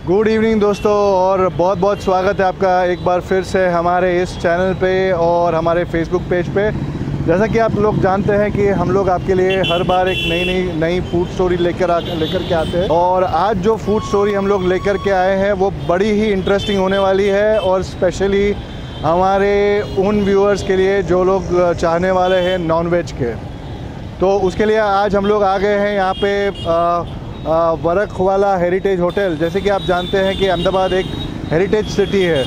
Good evening दोस्तों, और बहुत बहुत स्वागत है आपका एक बार फिर से हमारे इस चैनल पे और हमारे फेसबुक पेज पे। जैसा कि आप लोग जानते हैं कि हम लोग आपके लिए हर बार एक नई फूड स्टोरी लेकर के आते हैं, और आज जो फूड स्टोरी हम लोग लेकर के आए हैं वो बड़ी ही इंटरेस्टिंग होने वाली है, और स्पेशली हमारे उन व्यूअर्स के लिए जो लोग चाहने वाले हैं नॉनवेज के। तो उसके लिए आज हम लोग आ गए हैं यहाँ पे वरखवाला हेरिटेज होटल। जैसे कि आप जानते हैं कि अहमदाबाद एक हेरिटेज सिटी है,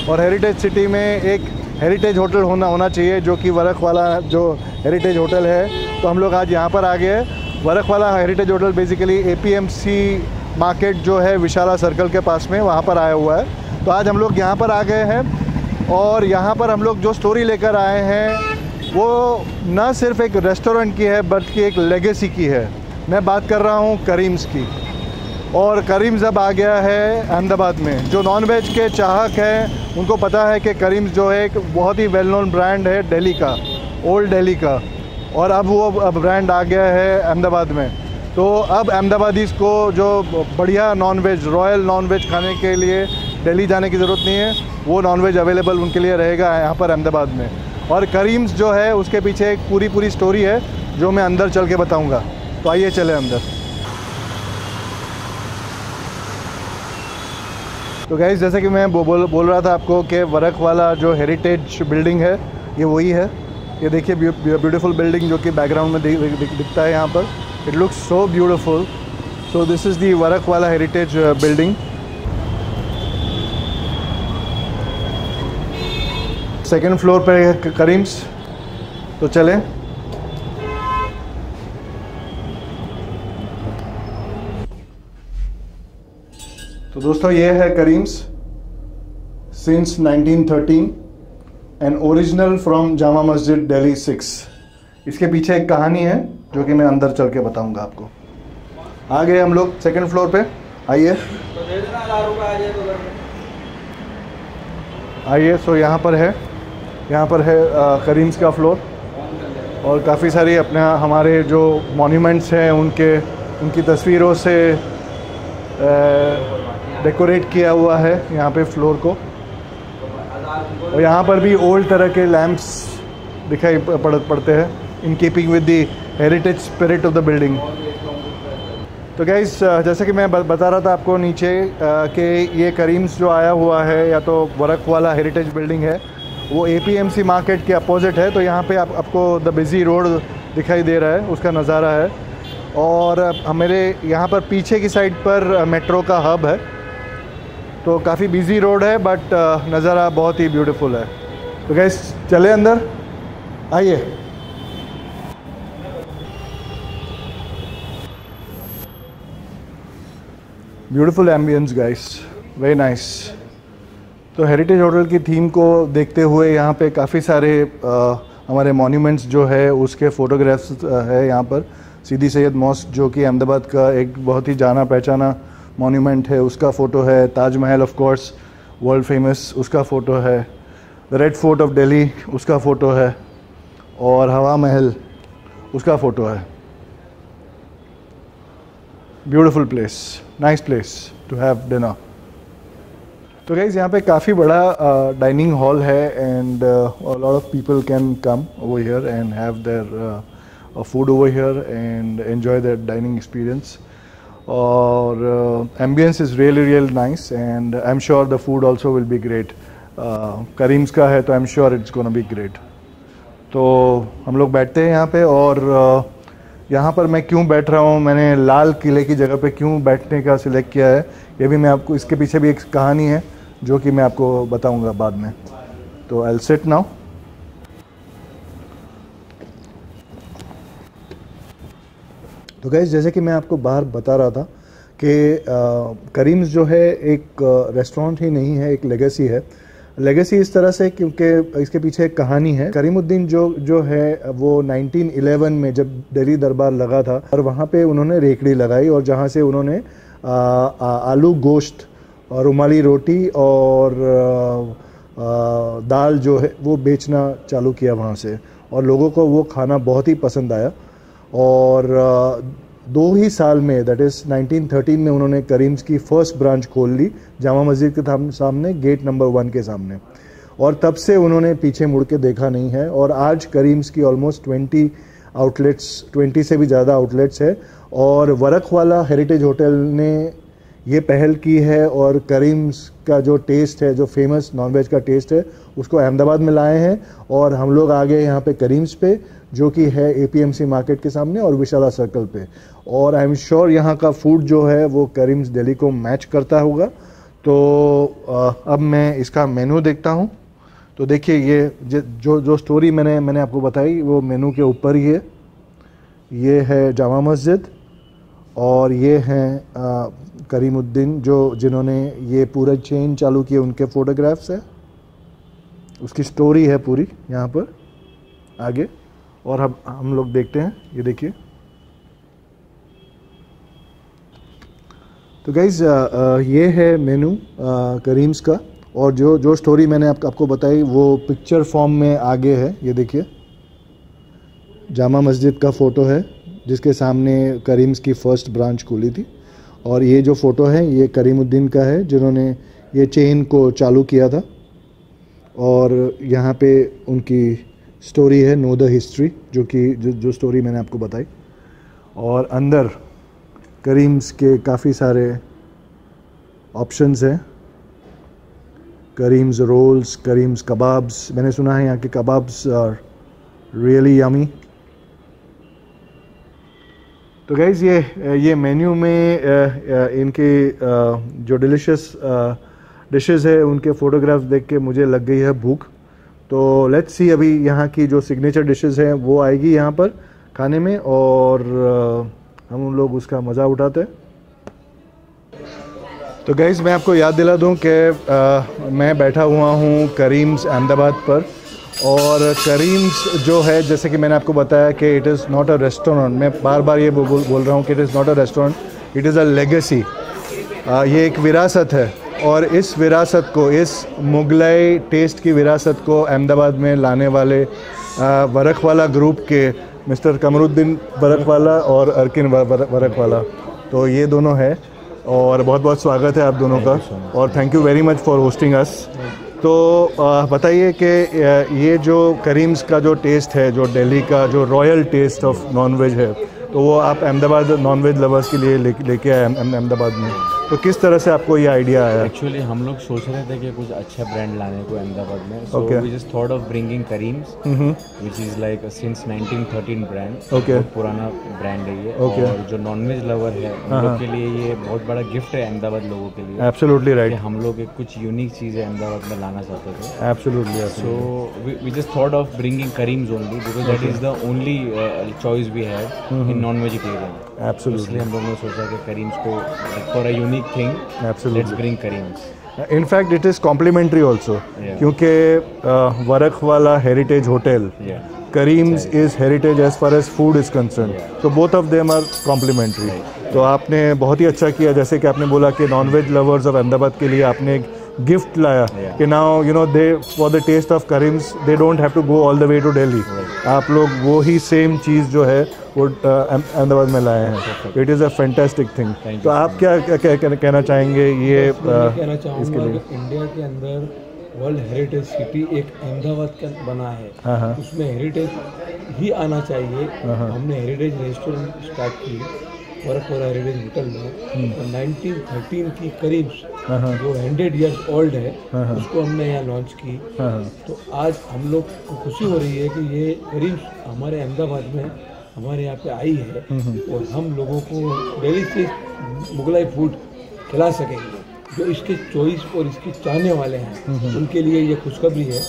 और हेरिटेज सिटी में एक हेरिटेज होटल होना चाहिए, जो कि वरखवाला जो हेरिटेज होटल है। तो हम लोग आज यहाँ पर आ गए हैं। Varkhawala heritage hotel basically APMC market जो है विशाला सर्कल के पास में, वहाँ पर आया हुआ है। तो आज हम लोग यहाँ पर आ गए हैं, और यहाँ पर हम लोग जो स्टोरी लेकर आए हैं वो न सिर्फ एक रेस्टोरेंट की है बल्कि एक लेगेसी की है। मैं बात कर रहा हूँ करीम्स की, और करीम्स अब आ गया है अहमदाबाद में। जो नॉनवेज के चाहक हैं उनको पता है कि करीम्स जो है एक बहुत ही वेल नोन ब्रांड है दिल्ली का, ओल्ड दिल्ली का, और अब वो ब्रांड आ गया है अहमदाबाद में। तो अब अहमदाबादीज़ को जो बढ़िया नॉनवेज, रॉयल नॉनवेज खाने के लिए दिल्ली जाने की ज़रूरत नहीं है, वो नॉनवेज अवेलेबल उनके लिए रहेगा यहाँ पर अहमदाबाद में। और करीम्स जो है उसके पीछे एक पूरी स्टोरी है जो मैं अंदर चल के बताऊँगा। तो आइए चले अंदर। तो गाइस, जैसे कि मैं बोल रहा था आपको कि वरखवाला जो हेरिटेज बिल्डिंग है ये वही है। ये देखिए ब्यूटीफुल बिल्डिंग जो कि बैकग्राउंड में दिखता है यहाँ पर। It looks so beautiful. So this is the Varkhawala heritage building. Second floor पर है करीम्स। तो चलें। तो दोस्तों, ये है Karim's since 1913 and original from Jama Masjid Delhi 6। इसके पीछे एक कहानी है जो कि मैं अंदर चल के बताऊंगा आपको। आ गए हम लोग सेकंड फ्लोर पे। आइए आइए। सो यहाँ पर है करीम्स का फ्लोर, और काफ़ी सारी हमारे जो मॉन्यूमेंट्स हैं उनकी तस्वीरों से डेकोरेट किया हुआ है यहाँ पे फ्लोर को। और यहाँ पर भी ओल्ड तरह के लैंप्स दिखाई पड़ते हैं, in keeping with the heritage spirit of the building. तो गाइस, जैसे कि मैं बता रहा था आपको नीचे कि ये करीम्स जो आया हुआ है या तो वरखवाला हेरिटेज बिल्डिंग है, वो APMC मार्केट के अपोजिट है। तो यहाँ पे आपको द बिज़ी रोड दिखाई दे रहा है, उसका नज़ारा है। और मेरे यहाँ पर पीछे की साइड पर मेट्रो का हब है। तो काफ़ी बिजी रोड है, बट नज़ारा बहुत ही ब्यूटीफुल है। तो गाइस, चले अंदर। आइए। Beautiful ambience guys, very nice. तो हेरिटेज होटल की थीम को देखते हुए यहाँ पे काफ़ी सारे हमारे मॉन्यूमेंट्स जो है उसके फ़ोटोग्राफ्स है यहाँ पर। सीदी सैयद मॉस्क जो कि अहमदाबाद का एक बहुत ही जाना पहचाना मॉन्यूमेंट है, उसका फ़ोटो है। Taj Mahal of course world famous, उसका फ़ोटो है। The red fort of Delhi, उसका फ़ोटो है। और हवा महल, उसका फ़ोटो है। Beautiful place, nice place to have dinner. तो गाइज़, यहाँ पे काफ़ी बड़ा डाइनिंग हॉल है, and a lot of people can come over here and have their food over here and enjoy their dining experience. और ambience is really nice, and I'm sure the food also will be great. Karim's का है तो I'm sure it's gonna be great. तो हम लोग बैठते हैं यहाँ पे, और यहाँ पर मैं क्यों बैठ रहा हूँ, मैंने लाल किले की जगह पे क्यों बैठने का सिलेक्ट किया है, ये भी मैं आपको, इसके पीछे भी एक कहानी है जो कि मैं आपको बताऊँगा बाद में। तो I'll sit now. तो गाइस, जैसे कि मैं आपको बाहर बता रहा था कि करीम्स जो है एक रेस्टोरेंट ही नहीं है, एक लेगेसी है। लेगेसी इस तरह से क्योंकि इसके पीछे एक कहानी है। करीमुद्दीन जो है वो 1911 में जब दिल्ली दरबार लगा था, और वहाँ पे उन्होंने रेकड़ी लगाई, और जहाँ से उन्होंने आलू गोश्त और रुमाली रोटी और दाल जो है वो बेचना चालू किया वहाँ से, और लोगों को वो खाना बहुत ही पसंद आया। और 2 ही साल में, दैट इज़ 1913 में उन्होंने करीम्स की फर्स्ट ब्रांच खोल ली जामा मस्जिद के सामने, गेट नंबर 1 के सामने, और तब से उन्होंने पीछे मुड़ के देखा नहीं है। और आज करीम्स की ऑलमोस्ट 20 आउटलेट्स, 20 से भी ज़्यादा आउटलेट्स है। और वरकवाला हेरिटेज होटल ने ये पहल की है और करीम्स का जो टेस्ट है, जो फेमस नॉनवेज का टेस्ट है, उसको अहमदाबाद में लाए हैं। और हम लोग आ गए यहाँ पे करीम्स पे, जो कि है APMC मार्केट के सामने और विशाला सर्कल पे। और आई एम श्योर यहाँ का फूड जो है वो करीम्स दिल्ली को मैच करता होगा। तो अब मैं इसका मेनू देखता हूँ। तो देखिए, ये जो स्टोरी मैंने आपको बताई वो मेनू के ऊपर ही है। ये है जामा मस्जिद और ये हैं करीमुद्दीन, जिन्होंने ये पूरा चेन चालू किए, उनके फ़ोटोग्राफ्स है, उसकी स्टोरी है पूरी यहाँ पर आगे। और अब हम लोग देखते हैं, ये देखिए। तो गाइज़ ये है मेनू करीम्स का, और जो स्टोरी मैंने आपको बताई वो पिक्चर फॉर्म में आगे है। ये देखिए, जामा मस्जिद का फ़ोटो है जिसके सामने करीम्स की फ़र्स्ट ब्रांच खुली थी। और ये जो फ़ोटो है ये करीमुद्दीन का है, जिन्होंने ये चेन को चालू किया था। और यहाँ पे उनकी स्टोरी है, नो द हिस्ट्री, जो स्टोरी मैंने आपको बताई। और अंदर करीम्स के काफ़ी सारे ऑप्शंस हैं, करीम्स रोल्स, करीम्स कबाब्स। मैंने सुना है यहाँ के कबाब्स आर रियली यमी। तो गाइज़ ये मेन्यू में इनके जो डिलीशियस डिशेस है उनके फ़ोटोग्राफ्स देख के मुझे लग गई है भूख। तो लेट्स सी, अभी यहाँ की जो सिग्नेचर डिशेस हैं वो आएगी यहाँ पर खाने में, और हम लोग उसका मज़ा उठाते हैं। तो गाइज़ मैं आपको याद दिला दूँ कि मैं बैठा हुआ हूँ करीम्स अहमदाबाद पर। और करीम्स जो है, जैसे कि मैंने आपको बताया कि it is not a restaurant, मैं बार बार ये बोल रहा हूँ कि it is not a restaurant, it is a legacy. ये एक विरासत है, और इस विरासत को, इस मुगलाई टेस्ट की विरासत को अहमदाबाद में लाने वाले वरकवाला ग्रुप के मिस्टर कमरुद्दीन वरकवाला और अर्किन वरकवाला, तो ये दोनों है। और बहुत बहुत स्वागत है आप दोनों का, और thank you very much for hosting us. तो बताइए कि ये जो करीम्स का जो टेस्ट है, जो दिल्ली का जो रॉयल टेस्ट ऑफ नॉनवेज है, तो वो आप अहमदाबाद नॉनवेज लवर्स के लिए लेके आए अहमदाबाद में। तो किस तरह से आपको ये आइडिया आया? एक्चुअली हम लोग सोच रहे थे कि कुछ अच्छा ब्रांड लाने को अहमदाबाद में, so we just thought of bringing Karim's, which is like since 1913 brand. बहुत पुराना ब्रांड है ये। और जो नॉनवेज लवर है उन लोग के लिए ये बहुत बड़ा गिफ्ट है अहमदाबाद लोगों के लिए। Absolutely right. हम लोग एक कुछ यूनिक चीज़ें अहमदाबाद में लाना चाहते थे। Absolutely. So we just thought of bringing Karim's only because that is the only choice we have in non vegetarian. Absolutely. इसलिए हम लोगों ने सोचा कि करीम्स को for a unique thing, let's bring Karim's. In fact, it is complimentary also, क्योंकि Varkhawala heritage hotel, Kareem's is heritage as far as food is concerned. So both of them are complimentary. तो आपने बहुत ही अच्छा किया, जैसे कि आपने बोला कि नॉनवेज लवर्स ऑफ अहमदाबाद के लिए आपने एक गिफ्ट लाया कि now you know they for the taste of Karim's they don't have to go all the way to Delhi. आप लोग वो ही सेम चीज़ जो है वो अहमदाबाद में लाए हैं। It is a fantastic thing. तो आप क्या कहना चाहेंगे ये कहना चाहूँगा कि इंडिया के अंदर वर्ल्ड हेरिटेज सिटी एक अहमदाबाद का बना है, उसमें हेरिटेज ही आना चाहिए। हमने हेरिटेज रेस्टोरेंट स्टार्ट की वरकवाला हेरिटेज होटल में, तो 1913 की करीम्स जो 100 इयर्स ओल्ड है उसको हमने यहाँ लॉन्च की। तो आज हम लोग को खुशी हो रही है कि ये करीम्स हमारे अहमदाबाद में हमारे यहाँ पे आई है और हम लोगों को डिलीशियस मुगलाई फूड खिला सकेंगे। जो इसके चॉइस और इसके चाहने वाले हैं उनके लिए ये खुशखबरी है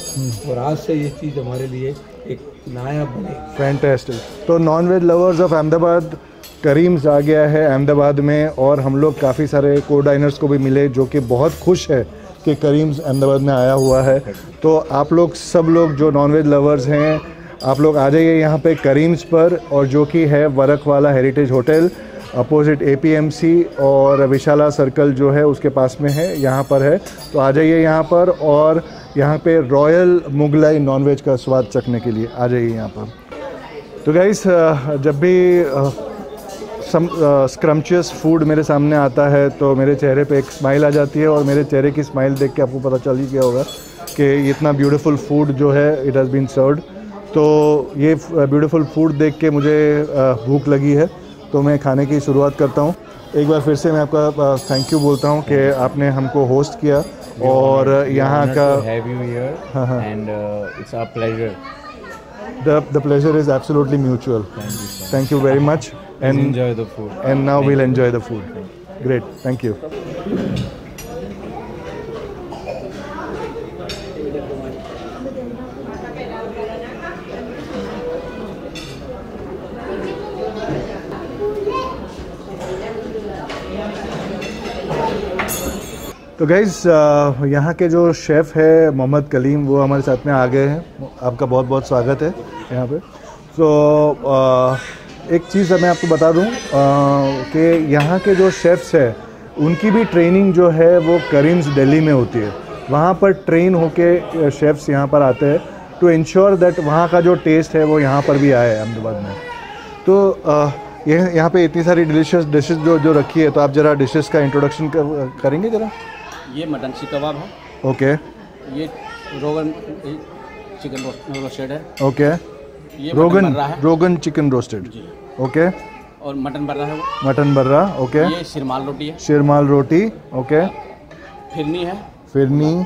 और आज से ये चीज़ हमारे लिए एक नया बने। फैंटास्टिक। तो non veg lovers of Ahmedabad, Karim's आ गया है अहमदाबाद में, और हम लोग काफ़ी सारे को डाइनर्स को भी मिले जो कि बहुत खुश है कि करीम्स अहमदाबाद में आया हुआ है। तो आप लोग सब लोग जो नॉन वेज लवर्स हैं, आप लोग आ जाइए यहाँ पे करीम्स पर, और जो कि है वरकवाला हेरिटेज होटल अपोजिट APMC और विशाला सर्कल जो है उसके पास में है, यहाँ पर है। तो आ जाइए यहाँ पर, और यहाँ पे रॉयल मुगलाई नॉनवेज का स्वाद चखने के लिए आ जाइए यहाँ पर। तो गाइस, जब भी स्क्रम्चियस फूड मेरे सामने आता है तो मेरे चेहरे पे एक स्माइल आ जाती है, और मेरे चेहरे की स्माइल देख के आपको पता चल ही गया होगा कि इतना ब्यूटीफुल फूड जो है इट हैज़ बीन सर्व्ड। तो ये ब्यूटीफुल फूड देख के मुझे भूख लगी है, तो मैं खाने की शुरुआत करता हूँ। एक बार फिर से मैं आपका थैंक यू बोलता हूँ कि आपने हमको होस्ट किया और यहाँ का the pleasure is absolutely mutual. Thank you very much. And enjoy the food. And now we'll enjoy the food. Great. Thank you. तो गाइज़ यहाँ के जो शेफ़ है मोहम्मद कलीम, वो हमारे साथ में आ गए हैं। आपका बहुत बहुत स्वागत है यहाँ पे। तो एक चीज़ मैं आपको बता दूँ कि यहाँ के जो शेफ़्स हैं उनकी भी ट्रेनिंग जो है वो करीम्स दिल्ली में होती है। वहाँ पर ट्रेन होके शेफ़्स यहाँ पर आते हैं टू इंश्योर दैट वहाँ का जो टेस्ट है वो यहाँ पर भी आए अहमदाबाद में। तो यहाँ पे इतनी सारी डिलीशियस डिशेस जो रखी है, तो आप ज़रा डिशेस का इंट्रोडक्शन करेंगे ज़रा। ये मटन सीख कबाब है। ओके। ये रोगन चिकन रोस्टेड है। ओके। ये रोगन चिकन रोस्टेड। जी। ओके। और मटन बर्रा है वो। मटन बर्रा। ओके। ये शिरमाल रोटी है। शिरमाल रोटी। ओके। फिरनी है। फिरनी।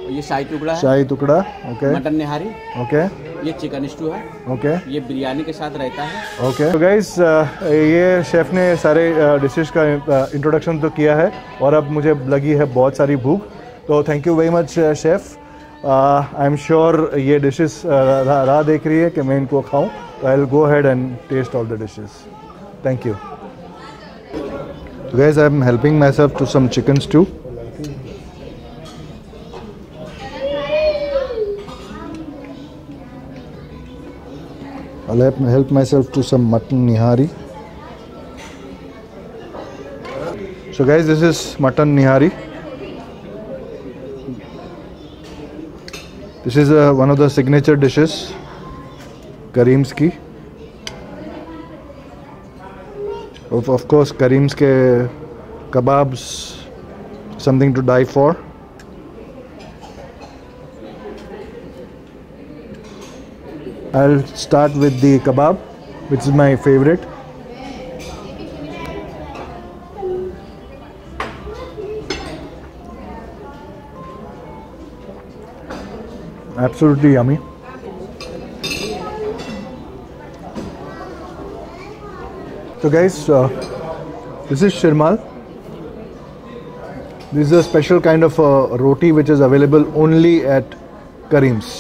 ये शाही टुकड़ा है। शाही टुकड़ा। ओके। मटन निहारी। ओके। ये चिकन स्टू है। ओके। ये बिरयानी के साथ रहता है। ओके। तो गाइस ये शेफ़ ने सारे डिशेस का इंट्रोडक्शन तो किया है और अब मुझे लगी है बहुत सारी भूख। तो thank you very much chef. I am sure ये डिशेस राह देख रही है कि मैं इनको खाऊं, तो I will go ahead and taste all the dishes. Thank you. Guys I am helping myself to some chicken stew. I'll help myself to some mutton nihari. So guys, this is mutton nihari. This is one of the signature dishes Kareem's ki. Of course, Kareem's ke kebabs, something to die for. I'll start with the kebab, which is my favorite. Absolutely yummy. So guys, this is shirmal. This is a special kind of roti which is available only at Kareem's.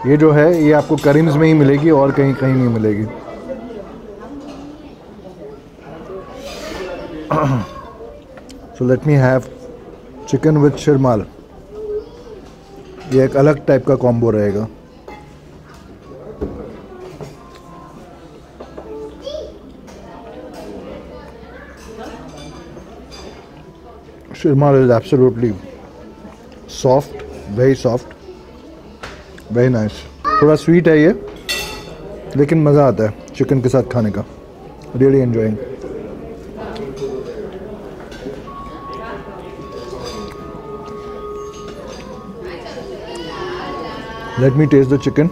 ये जो है ये आपको करीम्स में ही मिलेगी और कहीं कहीं नहीं मिलेगी। So let me have chicken with shirmal. ये एक अलग टाइप का कॉम्बो रहेगा। Shirmal is absolutely soft, very soft, very nice. थोड़ा स्वीट है ये, लेकिन मज़ा आता है चिकन के साथ खाने का। Really enjoying. Let me taste the chicken.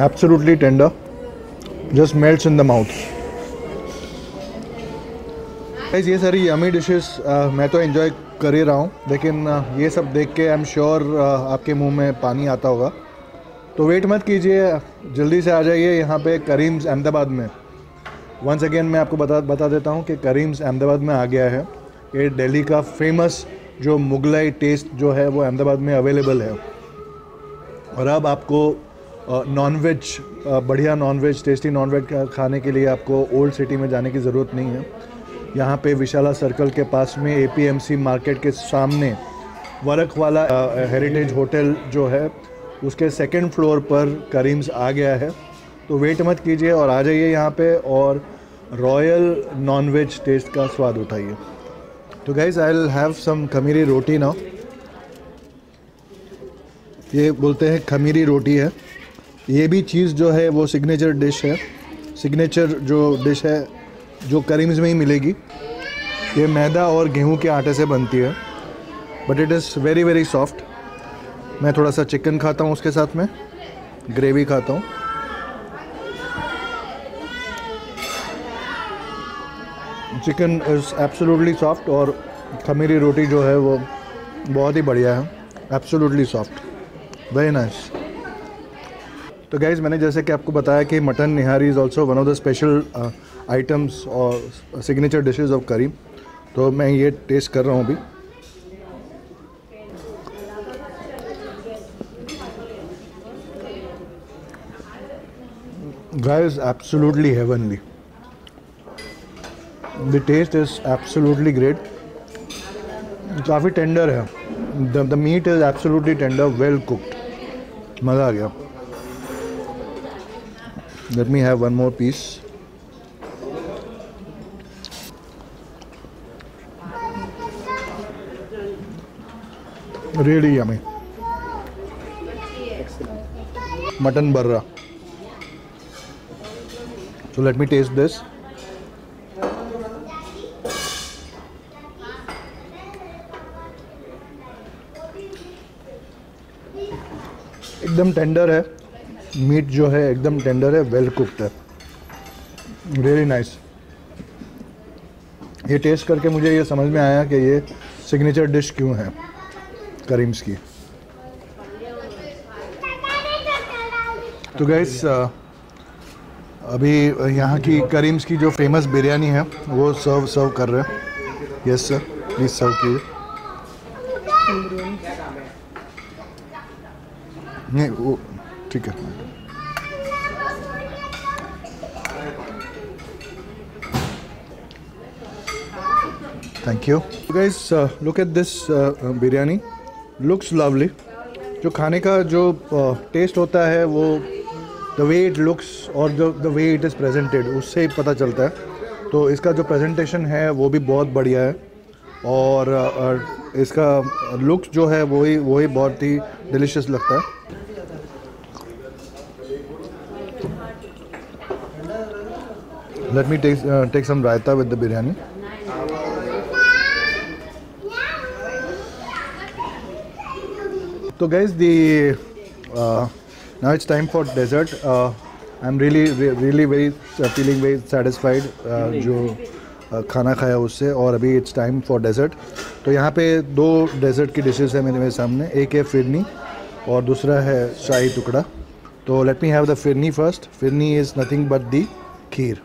Absolutely tender, just melts in the mouth. ये सारी यमी डिशेस मैं तो एंजॉय कर ही रहा हूँ, लेकिन ये सब देख के आई एम श्योर आपके मुंह में पानी आता होगा। तो वेट मत कीजिए, जल्दी से आ जाइए यहाँ पे करीम्स अहमदाबाद में। वंस अगेन मैं आपको बता देता हूँ कि करीम्स अहमदाबाद में आ गया है। ये दिल्ली का फेमस जो मुगलाई टेस्ट जो है वो अहमदाबाद में अवेलेबल है। और अब आपको नॉनवेज, बढ़िया नॉनवेज, टेस्टी नॉनवेज खाने के लिए आपको ओल्ड सिटी में जाने की ज़रूरत नहीं है। यहाँ पे विशाला सर्कल के पास में APMC मार्केट के सामने वर्क वाला हेरिटेज होटल जो है उसके सेकंड फ्लोर पर करीम्स आ गया है। तो वेट मत कीजिए और आ जाइए यहाँ पे और रॉयल नॉनवेज टेस्ट का स्वाद उठाइए। तो guys I will have some khamiri roti now. ये बोलते हैं खमीरी रोटी है। ये भी चीज़ जो है वो सिग्नेचर डिश है, सिग्नेचर जो डिश है जो करीम्स में ही मिलेगी। ये मैदा और गेहूं के आटे से बनती है, but it is very very soft. मैं थोड़ा सा चिकन खाता हूँ, उसके साथ में ग्रेवी खाता हूँ। चिकन इज़ एब्सोल्युटली सॉफ्ट और खमीरी रोटी जो है वो बहुत ही बढ़िया है, एब्सोल्युटली सॉफ्ट, वेरी नाइस। तो गाइज़, मैंने जैसे कि आपको बताया कि mutton nihari is also one of the special items और सिग्नेचर डिशेस ऑफ करीम। तो मैं ये टेस्ट कर रहा हूँ अभी। Guys, absolutely heavenly, the taste is absolutely great. काफ़ी टेंडर है, the meat is absolutely tender, well cooked, मज़ा आ गया। Let me have one more piece. Really yummy mutton barra. So let me taste this. एकदम टेंडर है, meet जो है एकदम टेंडर है, वेल कुक्ड है, रियली नाइस। ये टेस्ट करके मुझे ये समझ में आया कि ये सिग्नेचर डिश क्यों है करीम्स की। तो गाइस, अभी यहाँ की करीम्स की जो फेमस बिरयानी है वो सर्व कर रहे हैं। यस सर, प्लीज़ सर्व कीजिए। नहीं, वो ठीक है। Thank you guys. Look at this biryani, looks lovely. जो खाने का जो टेस्ट होता है वो द वे इट लुक्स और जो the way it is presented, उससे ही पता चलता है। तो इसका जो प्रेजेंटेशन है वो भी बहुत बढ़िया है और इसका लुक्स जो है वही बहुत ही डिलीशियस लगता है। Let me take some raita with the biryani. तो guys, now it's time for dessert. I'm really very feeling very satisfied जो खाना खाया उससे, और अभी it's time for dessert. तो यहाँ पे दो डेजर्ट की डिशेस है मेरे सामने, एक है फिरनी और दूसरा है शाही टुकड़ा। तो let me have the phirni first. Phirni is nothing but the kheer.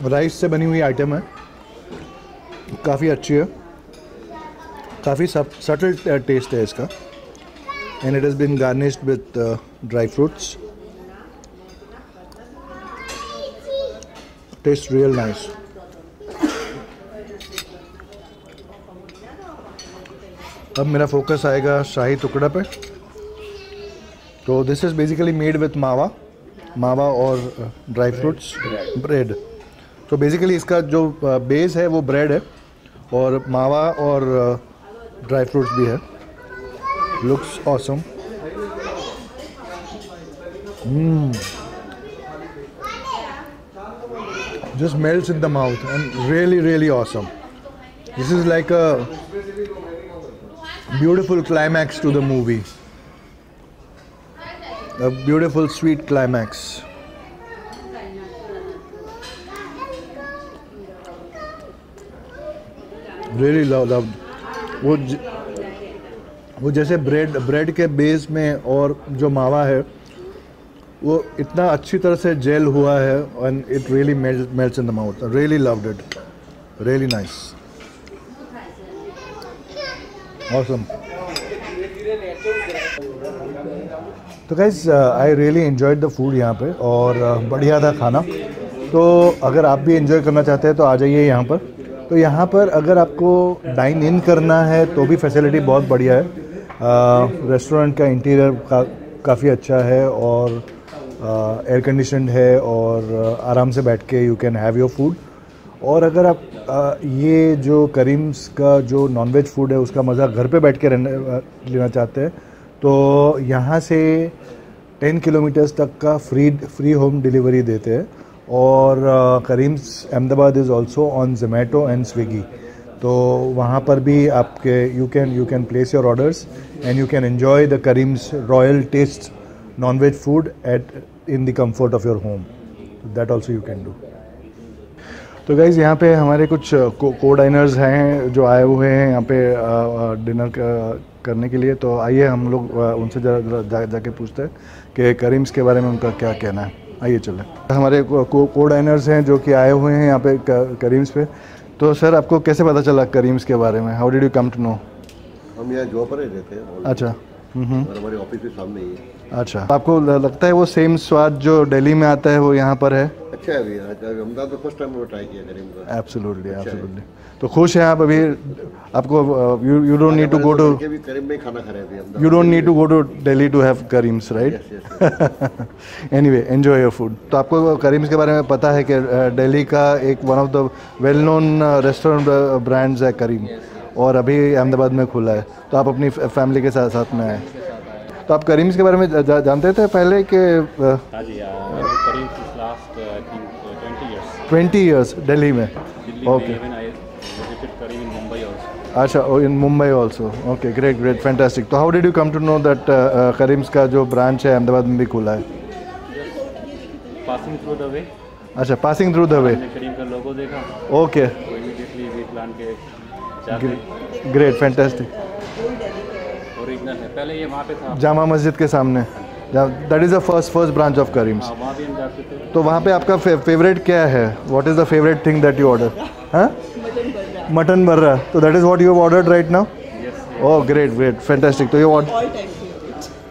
Rice से बनी हुई आइटम है, काफ़ी अच्छी है, काफ़ी सटल टेस्ट है इसका, and it has been garnished with dry fruits. Taste real nice. अब मेरा फोकस आएगा शाही टुकड़ा पे। तो this is basically made with mawa और ड्राई फ्रूट्स, ब्रेड। तो बेसिकली इसका जो बेस है वो ब्रेड है और मावा और ड्राई फ्रूट्स भी है। Looks awesome. Just melts in the mouth and really awesome. This is like a beautiful climax to the movie, a beautiful sweet climax. Really love. वो जैसे ब्रेड के बेस में और जो मावा है वो इतना अच्छी तरह से जेल हुआ है and it really melts in the mouth. Really loved it, really nice, awesome. तो guys, I really enjoyed the food यहाँ पे, और बढ़िया था खाना। तो अगर आप भी एंजॉय करना चाहते हैं तो आ जाइए यहाँ पर। तो यहाँ पर अगर आपको डाइन इन करना है तो भी फैसिलिटी बहुत बढ़िया है। रेस्टोरेंट का इंटीरियर काफ़ी अच्छा है और एयर कंडीशनड है और आराम से बैठ के you can have your food. और अगर आप ये जो करीम्स का जो नॉनवेज फूड है उसका मज़ा घर पे बैठ के लेना चाहते हैं तो यहाँ से 10 किलोमीटर्स तक का फ्री होम डिलीवरी देते हैं और Karim's Ahmedabad is also on Zomato and Swiggy, तो वहाँ पर भी आपके you can place your orders and you can enjoy the Karim's royal taste non-veg food in the comfort of your home, that also you can do. तो guys यहाँ पे हमारे कुछ को डाइनर्स हैं जो आए हुए हैं यहाँ पे डिनर करने के लिए, तो आइए हम लोग उनसे जाके पूछते हैं कि करीम्स के बारे में उनका क्या कहना है। आइए चलें। हमारे को डाइनर्स हैं जो कि आए हुए हैं यहाँ पे करीम्स पे। तो सर आपको कैसे पता चला करीम्स के बारे में? How did you come to know? हम यहाँ जॉब पर रहते हैं। अच्छा। और हमारे ऑफिस के सामने ही है। अच्छा, आपको लगता है वो सेम स्वाद जो दिल्ली में आता है वो यहाँ पर है? अच्छा है भैया, अहमदाबाद में फर्स्ट टाइम ट्राई किया करीम का। एब्सोल्युटली। तो खुश हैं आप अभी? आपको you don't need to go to Karim में खाना खा रहे थे। You don't need to go to Delhi to have Karim's, right? Anyway, enjoy your food. तो आपको करीम्स के बारे में पता है कि दिल्ली का एक one of the well known restaurant brands है करीम, और अभी अहमदाबाद में खुला है, तो आप अपनी फैमिली के साथ में आए। तो आप करीम्स के बारे में जानते थे पहले कि? हाँ जी, Karim's last I think 20 years Delhi में। ओके। अच्छा, in Mumbai also. Okay, great, fantastic. तो how did you come to know that Karim's का जो ब्रांच है अहमदाबाद में भी खुला है? Passing through the way. अच्छा, passing through the way. Karim का लोगो देखा। ओके, तो इमीडिएटली वी प्लान के ग्रेट, फैंटास्टिक। ओरिजिनल है, पहले ये वहाँ पे था जामा मस्जिद के सामने। That is the first branch of Karim's. वहाँ भी हम जाते थे। तो वहाँ पे आपका फेवरेट क्या है? What is the favourite thing that you order? हाँ, मटन बर्रा। तो that is what you have ordered right now? Oh great, fantastic. तो यू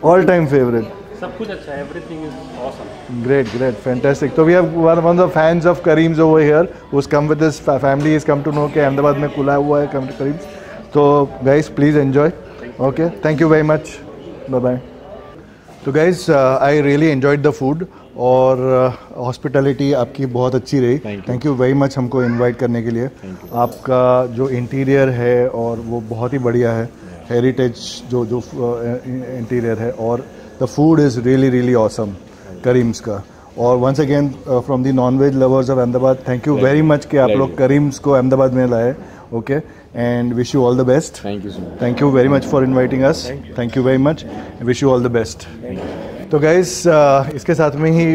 ऑल टाइम फेवरेट। सब कुछ अच्छा है, everything is awesome. Great, fantastic. So we have one of the fans of Kareem's over here, who's come with his family. He's come to know कि अहमदाबाद में खुला हुआ है Kareem's. So guys, please enjoy. Okay, thank you very much. Bye bye. तो guys, I really enjoyed the food और hospitality आपकी बहुत अच्छी रही। थैंक यू वेरी मच हमको इनवाइट करने के लिए। आपका जो इंटीरियर है और वो बहुत ही बढ़िया है, हेरिटेज जो इंटीरियर है, और the food is really awesome Karim's का। और once again from the non veg lovers of Ahmedabad, thank you very much कि आप लोग करीम्स को अहमदाबाद में लाए। Okay, and wish you all the best. Thank you so much. Thank you very much for inviting us. Thank you very much, wish you all the best. तो guys, इसके साथ में ही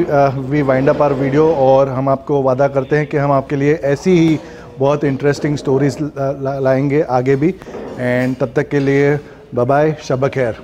we wind up our video, और हम आपको वादा करते हैं कि हम आपके लिए ऐसी ही बहुत इंटरेस्टिंग स्टोरीज लाएंगे आगे भी। एंड तब तक के लिए बाय बाय, शब खैर।